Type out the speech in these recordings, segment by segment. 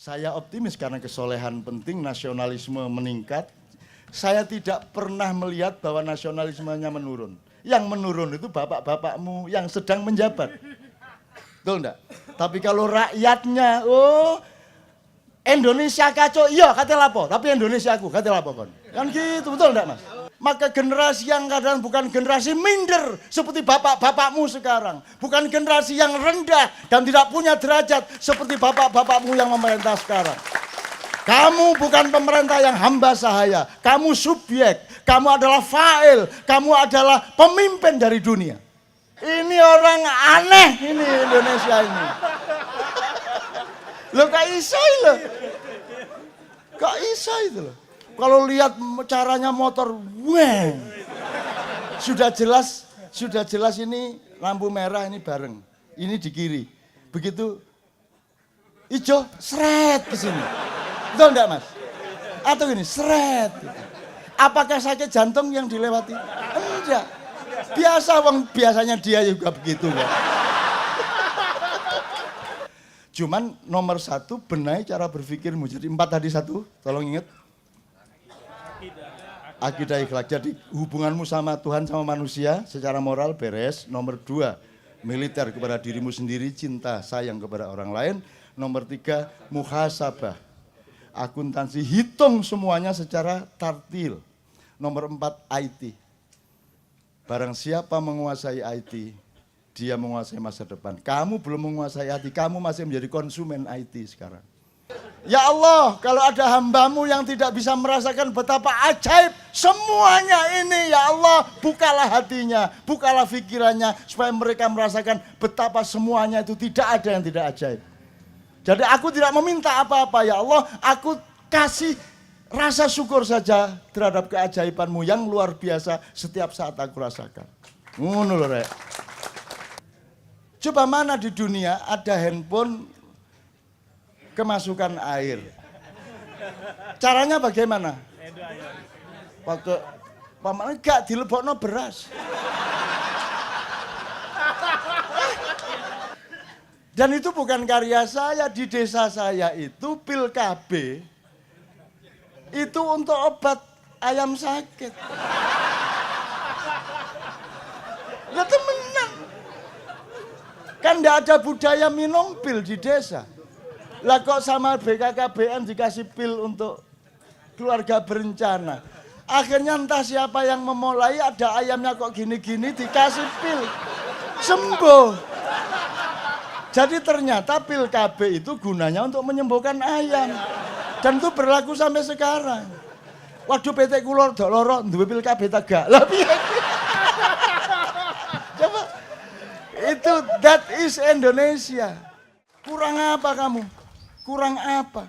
Saya optimis karena kesolehan penting, nasionalisme meningkat. Saya tidak pernah melihat bahwa nasionalismenya menurun. Yang menurun itu bapak-bapakmu yang sedang menjabat. Betul enggak? Tapi kalau rakyatnya, Indonesia kacau, iya katanya lapo, tapi Indonesia aku, katanya lapo kon. Kan gitu, betul enggak Mas? Maka generasi yang kadang bukan generasi minder seperti bapak-bapakmu sekarang. Bukan generasi yang rendah dan tidak punya derajat seperti bapak-bapakmu yang memerintah sekarang. Kamu bukan pemerintah yang hamba sahaya. Kamu subjek, kamu adalah fa'il, kamu adalah pemimpin dari dunia. Ini orang aneh ini Indonesia ini. Loh kok iso loh? Kok iso itu loh? Kalau lihat caranya motor, weng. Sudah jelas ini lampu merah ini bareng. Ini di kiri. Begitu hijau, seret ke sini. Betul enggak Mas? Atau gini, seret. Apakah sakit jantung yang dilewati? Enggak. Biasanya dia juga begitu kok. Cuman nomor satu benahi cara berpikirmu. Jadi 4 tadi satu, tolong ingat. Akidah ikhlak. Jadi hubunganmu sama Tuhan sama manusia secara moral beres. Nomor 2, militer kepada dirimu sendiri, cinta sayang kepada orang lain. Nomor 3, muhasabah. Akuntansi, hitung semuanya secara tartil. Nomor 4, IT. Barang siapa menguasai IT, dia menguasai masa depan. Kamu belum menguasai IT, kamu masih menjadi konsumen IT sekarang. Ya Allah, kalau ada hambamu yang tidak bisa merasakan betapa ajaib semuanya ini, ya Allah, bukalah hatinya, bukalah pikirannya, supaya mereka merasakan betapa semuanya itu tidak ada yang tidak ajaib. Jadi aku tidak meminta apa-apa, ya Allah, aku kasih rasa syukur saja terhadap keajaibanmu yang luar biasa setiap saat aku rasakan. Ngono lho rek. Coba mana di dunia ada handphone kemasukan air. Caranya bagaimana? Pakai paman enggak dilebokno beras. Dan itu bukan karya saya, di desa saya itu pil KB itu untuk obat ayam sakit. Lah temenan. Kan enggak ada budaya minum pil di desa. Lah kok sama BKKBN dikasih pil untuk keluarga berencana. Akhirnya entah siapa yang memulai, ada ayamnya kok gini-gini dikasih pil. Sembuh. Jadi ternyata pil KB itu gunanya untuk menyembuhkan ayam. Dan itu berlaku sampai sekarang. Waduh PT kulor dok loro duwe pil KB tegak. Lah piye? Coba. Itu that is Indonesia. Kurang apa kamu? Kurang apa?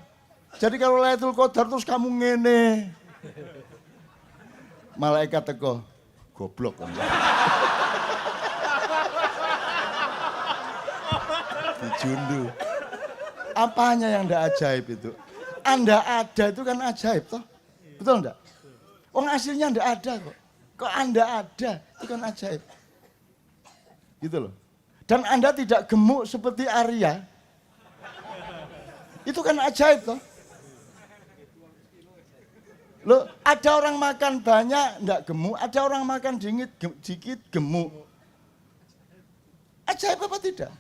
Jadi kalau Lailatul Qadar terus kamu ngene. Malaikat teko, goblok kan. Dijundu. Apanya yang ndak ajaib itu? Anda ada itu kan ajaib toh? Betul enggak? Wong aslinya ndak ada kok. Kok Anda ada itu kan ajaib. Gitu loh. Dan Anda tidak gemuk seperti Arya. Itu kan ajaib toh. Loh, ada orang makan banyak enggak gemuk, ada orang makan dikit gemuk. Ajaib apa tidak?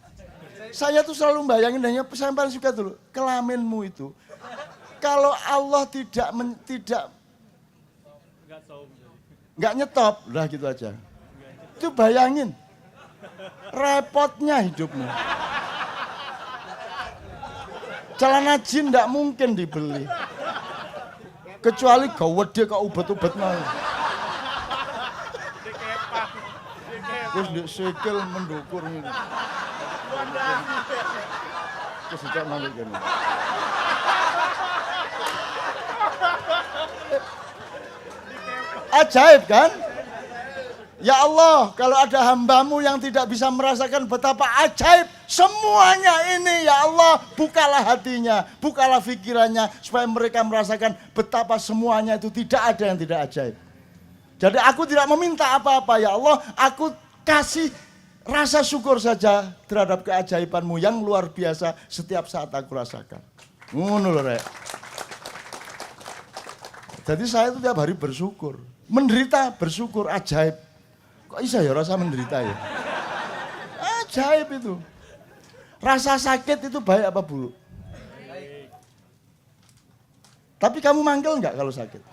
Saya tuh selalu bayangin, hanya saya paling suka dulu, kelaminmu itu. Kalau Allah tidak enggak nyetop, lah gitu aja. Itu bayangin. Repotnya hidupmu. Celana jin enggak mungkin dibeli. Kecuali gawede kok ubet-ubet mau. Terus di sikil mendukur ini. Terus tidak nangis gini. Ajaib kan? Ya Allah, kalau ada hambamu yang tidak bisa merasakan betapa ajaib semuanya ini, ya Allah, bukalah hatinya, bukalah pikirannya, supaya mereka merasakan betapa semuanya itu tidak ada yang tidak ajaib. Jadi aku tidak meminta apa-apa, ya Allah, aku kasih rasa syukur saja terhadap keajaibanmu yang luar biasa setiap saat aku rasakan. Ngono lho rek. Jadi saya itu tiap hari bersyukur. Menderita bersyukur, ajaib. Kok bisa ya rasa menderita ya? Ajaib itu. Rasa sakit itu baik apa buruk? Tapi kamu manggil enggak kalau sakit?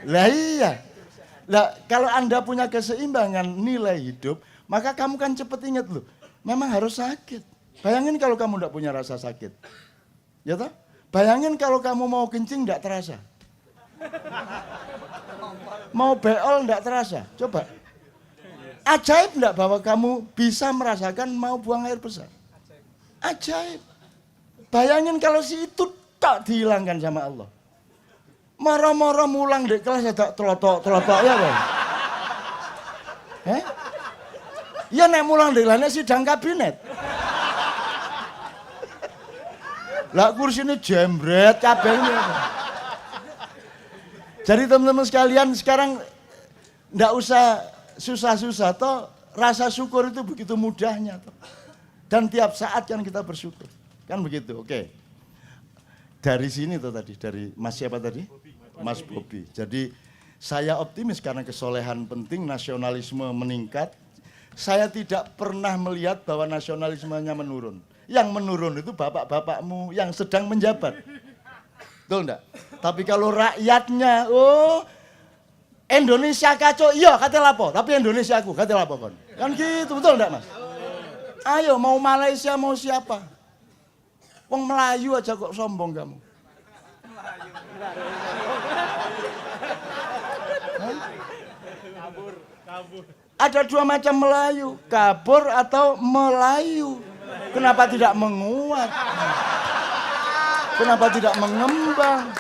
Lah iya. Lah kalau Anda punya keseimbangan nilai hidup, maka kamu kan cepet ingat loh. Memang harus sakit. Bayangin kalau kamu enggak punya rasa sakit. Ya toh? Bayangin kalau kamu mau kencing enggak terasa. Mau beol enggak terasa. Coba. Ajaib enggak bahwa kamu bisa merasakan mau buang air besar? Ajaib. Bayangin kalau si itu tak dihilangkan sama Allah. Moro-moro mulang di kelas ada telotok ya Bang. Ya nek mulang di kelas sidang kabinet. Lah kursinya jembret kabelnya. Jadi teman-teman sekalian sekarang ndak usah susah-susah toh, rasa syukur itu begitu mudahnya toh. Dan tiap saat kan kita bersyukur. Kan begitu. Oke. Dari sini tuh tadi, dari Mas siapa tadi? Mas Bobi. Jadi saya optimis karena kesolehan penting, nasionalisme meningkat. Saya tidak pernah melihat bahwa nasionalismenya menurun. Yang menurun itu bapak-bapakmu yang sedang menjabat. Betul enggak? Tapi kalau rakyatnya, oh Indonesia kacau, iya kata lapo, tapi Indonesia aku, kata lapo kon. Kan gitu, betul enggak Mas? Ayo mau Malaysia mau siapa? Wong Melayu aja kok sombong kamu. Kabur. Ada dua macam Melayu, kabur atau Melayu. Kenapa tidak menguat? Kenapa tidak mengembang?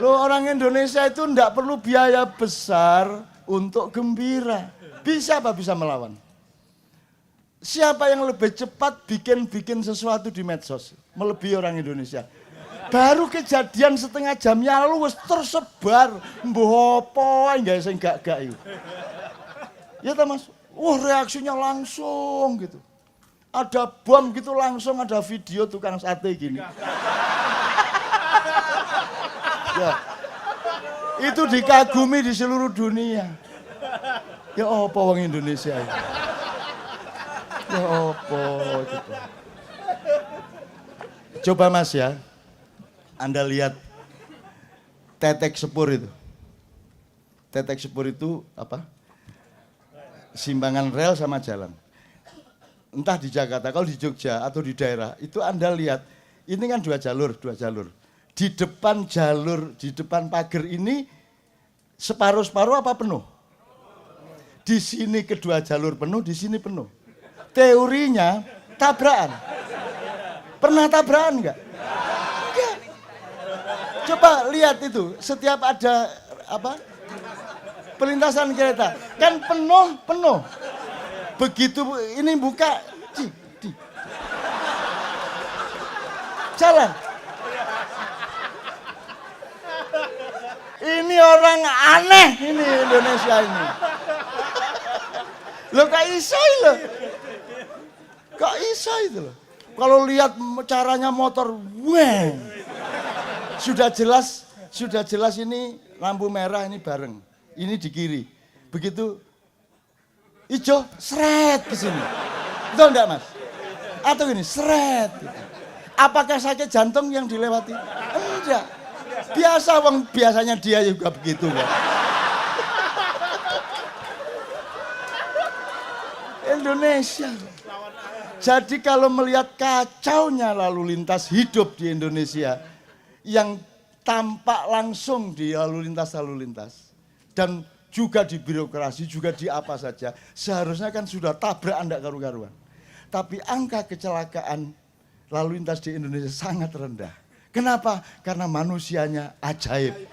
Loh orang Indonesia itu tidak perlu biaya besar untuk gembira. Bisa apa bisa melawan? Siapa yang lebih cepat bikin sesuatu di medsos? Melebihi orang Indonesia. Baru kejadian setengah jamnya lalu tersebar. Mbuh apa enggak sing gak-gak itu. Ya ta Mas? Wah reaksinya langsung gitu. Ada bom gitu langsung ada video tukang sate gini. Ya. Itu dikagumi di seluruh dunia. Ya apa wong Indonesia ya? Ya apa gitu. Coba Mas ya. Anda lihat tetek sepur itu. Tetek sepur itu apa? Simbangan rel sama jalan. Entah di Jakarta, kalau di Jogja atau di daerah, itu Anda lihat, ini kan dua jalur. Di depan jalur, di depan pagar ini, separuh-separuh apa penuh? Di sini kedua jalur penuh, di sini penuh. Teorinya, tabrakan. Pernah tabrakan enggak? Enggak. Coba lihat itu, setiap ada apa? Perlintasan kereta, kan penuh. Begitu ini buka, jalan. Ini orang aneh ini Indonesia ini. Loh kok iso loh? Kok iso itu loh? Kalau lihat caranya motor, wah. Sudah jelas ini lampu merah ini bareng. Ini di kiri. Begitu hijau, seret ke sini. Betul enggak Mas? Atau gini, seret. Gitu. Apakah sakit jantung yang dilewati? Enggak. Biasanya dia juga begitu kan. Indonesia. Jadi kalau melihat kacaunya lalu lintas hidup di Indonesia yang tampak langsung di lalu lintas dan juga di birokrasi, juga di apa saja, seharusnya kan sudah tabrak anda karu-karuan. Tapi angka kecelakaan lalu lintas di Indonesia sangat rendah. Kenapa? Karena manusianya ajaib.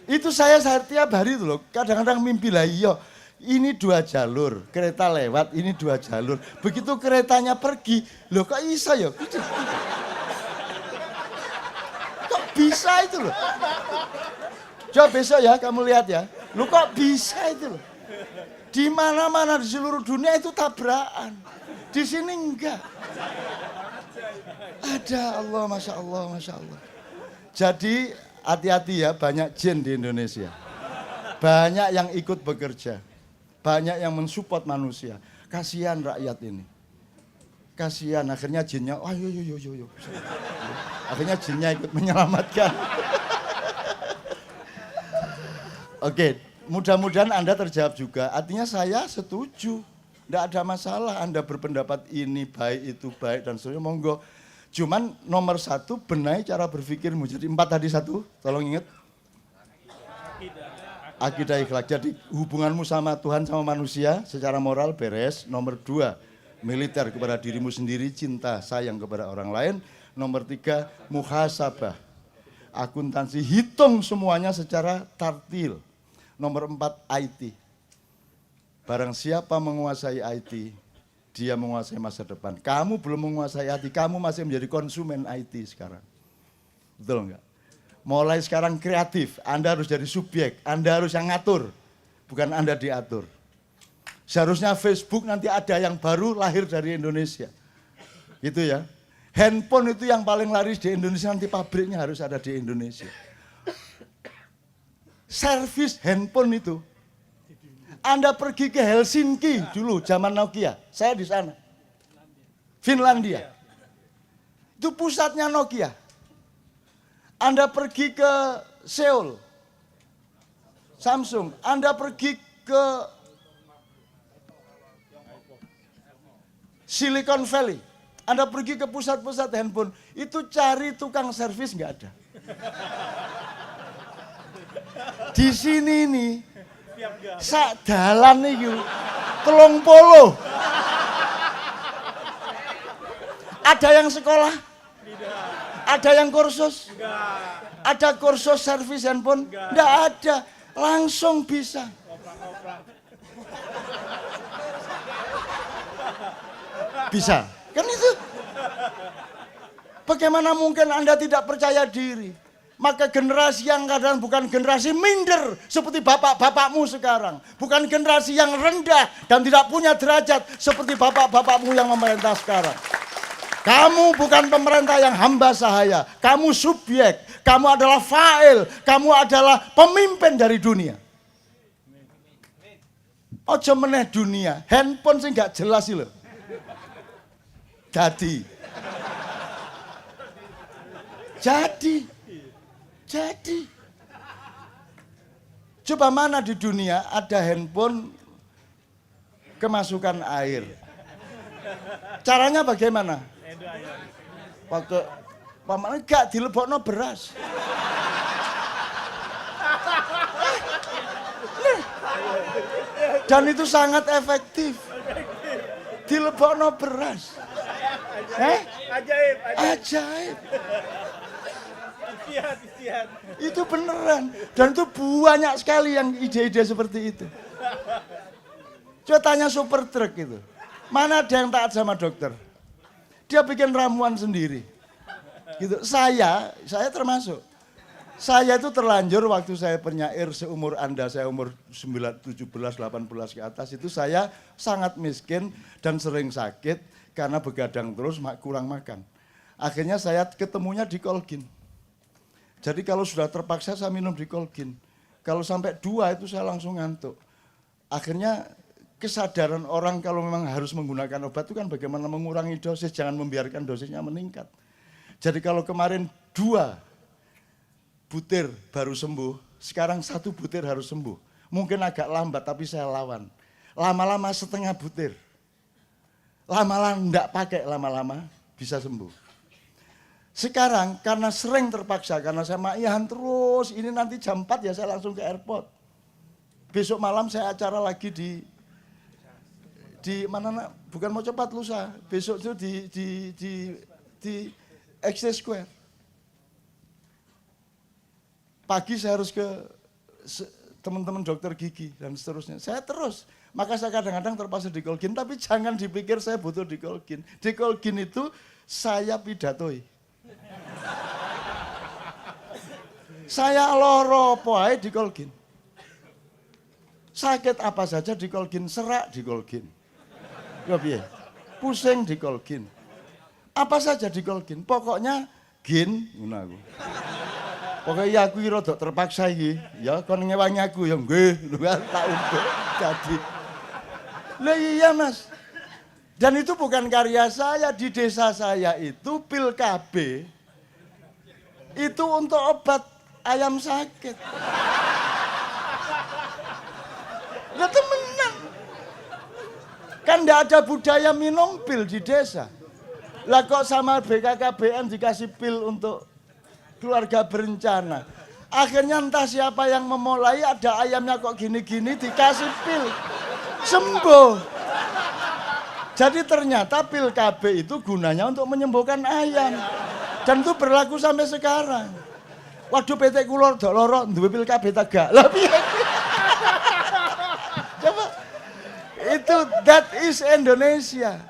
Itu saya tiap hari itu loh, kadang-kadang mimpi lah, iya ini 2 jalur, kereta lewat, ini 2 jalur. Begitu keretanya pergi, loh kok bisa ya? Kok bisa itu loh? Coba besok ya kamu lihat ya, loh kok bisa itu loh? Di mana-mana di seluruh dunia itu tabrakan. Di sini enggak. Ada Allah, Masya Allah, Masya Allah. Jadi hati-hati ya, banyak jin di Indonesia. Banyak yang ikut bekerja. Banyak yang mensupport manusia. Kasihan rakyat ini. Kasihan, akhirnya jinnya, ayo. Akhirnya jinnya ikut menyelamatkan. Oke, mudah-mudahan Anda terjawab juga. Artinya saya setuju. Tidak ada masalah Anda berpendapat ini baik, itu baik, dan seterusnya, monggo. Cuman nomor satu, benahi cara berpikirmu. Jadi 4 tadi satu, tolong ingat. Akidah ikhlak. Jadi hubunganmu sama Tuhan, sama manusia, secara moral beres. Nomor 2, militer kepada dirimu sendiri, cinta, sayang kepada orang lain. Nomor 3, muhasabah. Akuntansi, hitung semuanya secara tartil. Nomor 4, IT. Barang siapa menguasai IT, dia menguasai masa depan. Kamu belum menguasai IT, kamu masih menjadi konsumen IT sekarang. Betul enggak? Mulai sekarang kreatif, Anda harus jadi subjek, Anda harus yang ngatur, bukan Anda diatur. Seharusnya Facebook nanti ada yang baru lahir dari Indonesia. Gitu ya. Handphone itu yang paling laris di Indonesia, nanti pabriknya harus ada di Indonesia. Servis handphone itu. Anda pergi ke Helsinki dulu, zaman Nokia. Saya di sana. Finlandia. Itu pusatnya Nokia. Anda pergi ke Seoul. Samsung. Anda pergi ke Silicon Valley. Anda pergi ke pusat-pusat handphone. Itu cari tukang servis nggak ada. Di sini nih. Sak dalan iki 30. Ada yang sekolah? Ada yang kursus? Ada kursus servis handphone? Enggak ada. Langsung bisa. Bisa. Kan itu. Bagaimana mungkin Anda tidak percaya diri? Maka generasi yang kadang bukan generasi minder seperti bapak-bapakmu sekarang. Bukan generasi yang rendah dan tidak punya derajat seperti bapak-bapakmu yang memerintah sekarang. Kamu bukan pemerintah yang hamba sahaya. Kamu subjek. Kamu adalah fa'il. Kamu adalah pemimpin dari dunia. Ojo meneh dunia. Handphone sih gak jelas sih loh. Jadi, coba mana di dunia ada handphone kemasukan air? Caranya bagaimana? Pakai paman enggak dilebokno beras. Dan itu sangat efektif. Dilebokno beras. Ajaib. Itu beneran. Dan itu banyak sekali yang ide-ide seperti itu. Coba tanya super truk itu. Mana ada yang taat sama dokter? Dia bikin ramuan sendiri. Gitu. Saya termasuk. Saya itu terlanjur waktu saya penyair seumur Anda, saya umur 17, 18 ke atas itu saya sangat miskin dan sering sakit karena begadang terus kurang makan. Akhirnya saya ketemunya di Colgin. Jadi kalau sudah terpaksa saya minum di Colgin. Kalau sampai 2 itu saya langsung ngantuk. Akhirnya kesadaran orang kalau memang harus menggunakan obat itu kan bagaimana mengurangi dosis, jangan membiarkan dosisnya meningkat. Jadi kalau kemarin 2 butir baru sembuh, sekarang 1 butir harus sembuh. Mungkin agak lambat tapi saya lawan. Lama-lama setengah butir. Lama-lama enggak pakai, lama-lama bisa sembuh. Sekarang karena sering terpaksa, karena saya makian terus, ini nanti jam 4 ya saya langsung ke airport. Besok malam saya acara lagi di mana, bukan mau cepat lusa, besok itu di Exchange Square. Pagi saya harus ke teman-teman dokter gigi dan seterusnya. Saya terus, maka saya kadang-kadang terpaksa di Colgin, tapi jangan dipikir saya butuh di Colgin. Di Colgin itu saya pidatoi. Saya loro poe di Colgin. Sakit apa saja dikolgin, serak dikolgin. Ya piye? Pusing dikolgin. Apa saja dikolgin, pokoknya gin ngono aku. Pokoknya aku iki rada terpaksa iki, ya kon ngewangi aku ya nggih, tak ubah jadi. Lah iya Mas. Dan itu bukan karya saya, di desa saya itu pil KB itu untuk obat ayam sakit. Lah temenan. Kan enggak ada budaya minum pil di desa. Lah kok sama BKKBN dikasih pil untuk keluarga berencana. Akhirnya entah siapa yang memulai, ada ayamnya kok gini-gini dikasih pil. Sembuh. Jadi ternyata pil KB itu gunanya untuk menyembuhkan ayam. Dan itu berlaku sampai sekarang. Waduh PT Kulor dok loro duwe pil KB tegak. Lah piye? Coba. Itu that is Indonesia.